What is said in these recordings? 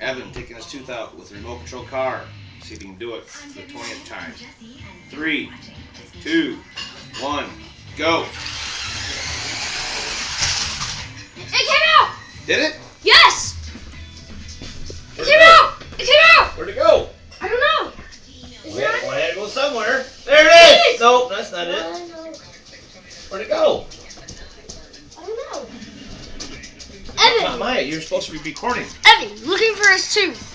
Evan taking his tooth out with a remote control car. See if he can do it for the 20th time. 3, 2, 1, go. It came out! Did it? Yes! It Where'd came it go? out! It came out! Where'd it go? I don't know. Is Well, that it it? had to go somewhere. There it It is! is! Nope, that's not it. No. Where'd it go? I don't know. Not Evan! Maya, you're supposed to be recording. Evan, looking for his tooth.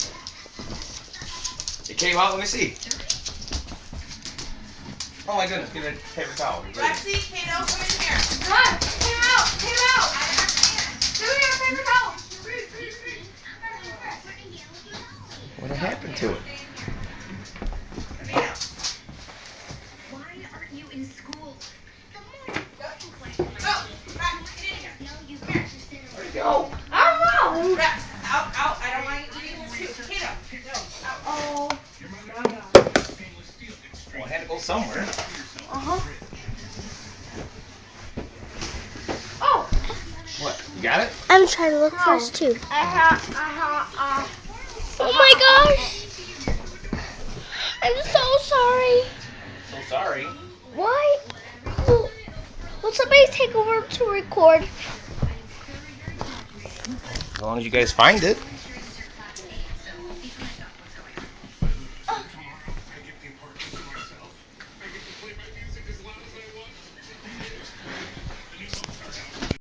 It came out, let me see. Oh my goodness, get a paper towel. Lexi, Kato, come in here. Run! It came out! It came out! Give me a paper towel! What happened to it? Why aren't you in school? Go, Rex, get in here. Where'd it go? I don't know! Rex, out, out. I don't want you eating this too. Kato, no, out. Oh. Well, it had to go somewhere. Uh-huh. Oh! What? You got it? I'm trying to look for his tooth. Oh my gosh! I'm so sorry. So sorry. Why? Will somebody take over to record? As long as you guys find it.